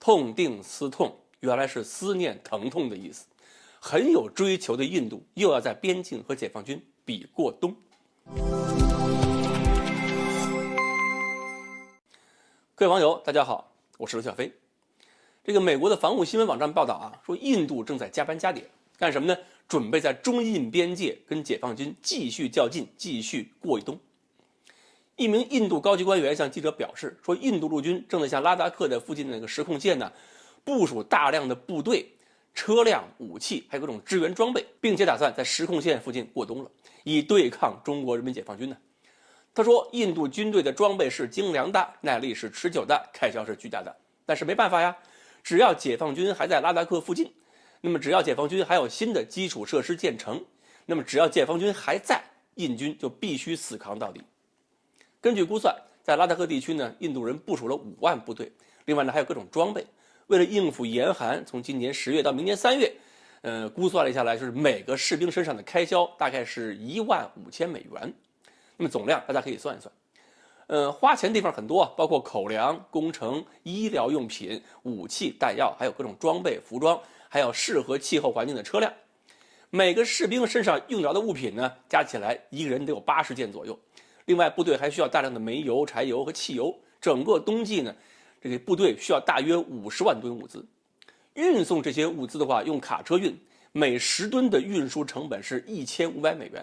痛定思痛，原来是思念疼痛的意思。很有追求的印度又要在边境和解放军比过冬。各位网友，大家好，我是刘小飞。这个美国的防务新闻网站报道啊，说印度正在加班加点，干什么呢？准备在中印边界跟解放军继续较劲，继续过一冬。一名印度高级官员向记者表示，说印度陆军正在向拉达克的附近的那个实控线呢，部署大量的部队、车辆、武器，还有各种支援装备，并且打算在实控线附近过冬了，以对抗中国人民解放军呢。他说，印度军队的装备是精良的，耐力是持久的，开销是巨大的，但是没办法呀，只要解放军还在拉达克附近，那么只要解放军还有新的基础设施建成，那么只要解放军还在，印军就必须死扛到底。根据估算，在拉达克地区呢，印度人部署了5万部队，另外呢还有各种装备。为了应付严寒，从今年10月到明年3月，估算了下来，就是每个士兵身上的开销大概是$15,000。那么总量大家可以算一算，花钱地方很多，包括口粮、工程、医疗用品、武器、弹药，还有各种装备、服装，还有适合气候环境的车辆。每个士兵身上用着的物品呢，加起来一个人得有80件左右。另外，部队还需要大量的煤油、柴油和汽油。整个冬季呢，这个部队需要大约50万吨物资。运送这些物资的话，用卡车运，每10吨的运输成本是$1500。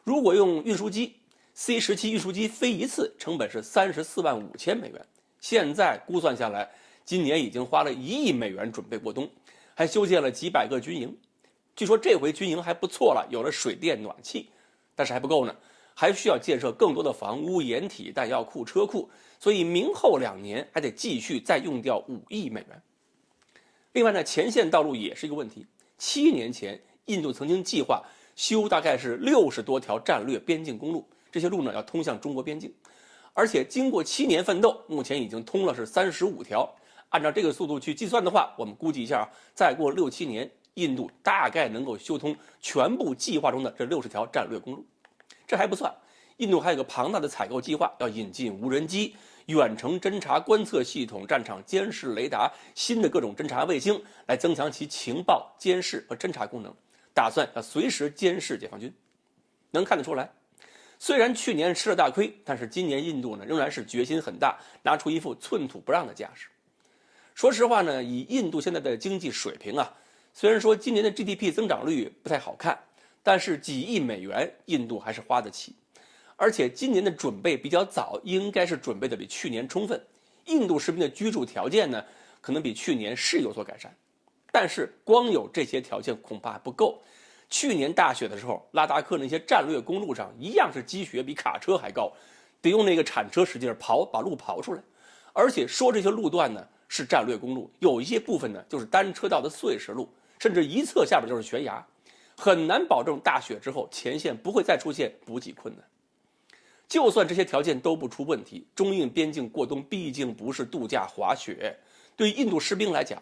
如果用运输机 C-17运输机飞一次，成本是$345,000。现在估算下来，今年已经花了$1亿准备过冬，还修建了几百个军营。据说这回军营还不错了，有了水电暖气，但是还不够呢。还需要建设更多的房屋、掩体、弹药库、车库，所以明后2年还得继续再用掉$5亿。另外呢，前线道路也是一个问题。7年前，印度曾经计划修大概是60多条战略边境公路，这些路呢要通向中国边境，而且经过7年奋斗，目前已经通了是35条。按照这个速度去计算的话，我们估计一下，再过6、7年，印度大概能够修通全部计划中的这60条战略公路。这还不算，印度还有个庞大的采购计划，要引进无人机、远程侦察观测系统、战场监视雷达、新的各种侦察卫星，来增强其情报、监视和侦察功能，打算要随时监视解放军。能看得出来，虽然去年吃了大亏，但是今年印度呢仍然是决心很大，拿出一副寸土不让的架势。说实话呢，以印度现在的经济水平啊，虽然说今年的 GDP 增长率不太好看，但是几亿美元印度还是花得起。而且今年的准备比较早，应该是准备的比去年充分。印度士兵的居住条件呢，可能比去年是有所改善，但是光有这些条件恐怕还不够。去年大雪的时候，拉达克那些战略公路上一样是积雪比卡车还高，得用那个铲车使劲刨，把路刨出来。而且说这些路段呢是战略公路，有一些部分呢就是单车道的碎石路，甚至一侧下边就是悬崖，很难保证大雪之后前线不会再出现补给困难。就算这些条件都不出问题，中印边境过冬毕竟不是度假滑雪，对印度士兵来讲，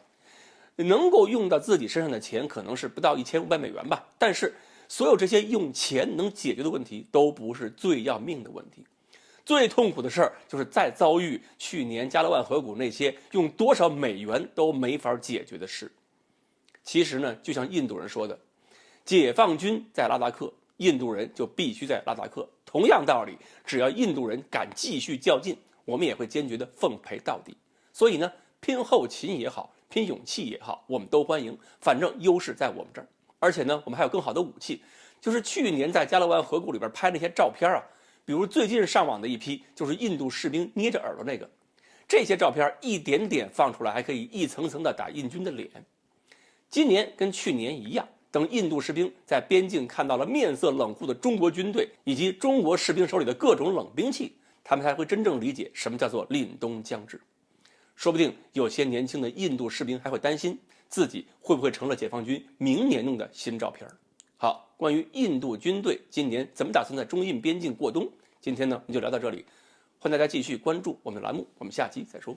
能够用到自己身上的钱可能是不到$1500吧，但是所有这些用钱能解决的问题都不是最要命的问题。最痛苦的事儿就是再遭遇去年加勒万河谷那些用多少美元都没法解决的事。其实呢，就像印度人说的，解放军在拉达克，印度人就必须在拉达克。同样道理，只要印度人敢继续较劲，我们也会坚决的奉陪到底。所以呢，拼后勤也好，拼勇气也好，我们都欢迎，反正优势在我们这儿。而且呢，我们还有更好的武器，就是去年在加勒万河谷里边拍那些照片啊，比如最近上网的一批，就是印度士兵捏着耳朵那个，这些照片一点点放出来，还可以一层层的打印军的脸。今年跟去年一样，等印度士兵在边境看到了面色冷酷的中国军队以及中国士兵手里的各种冷兵器，他们才会真正理解什么叫做凛冬将至。说不定有些年轻的印度士兵还会担心自己会不会成了解放军明年用的新照片。好，关于印度军队今年怎么打算在中印边境过冬，今天呢我们就聊到这里，欢迎大家继续关注我们的栏目，我们下期再说。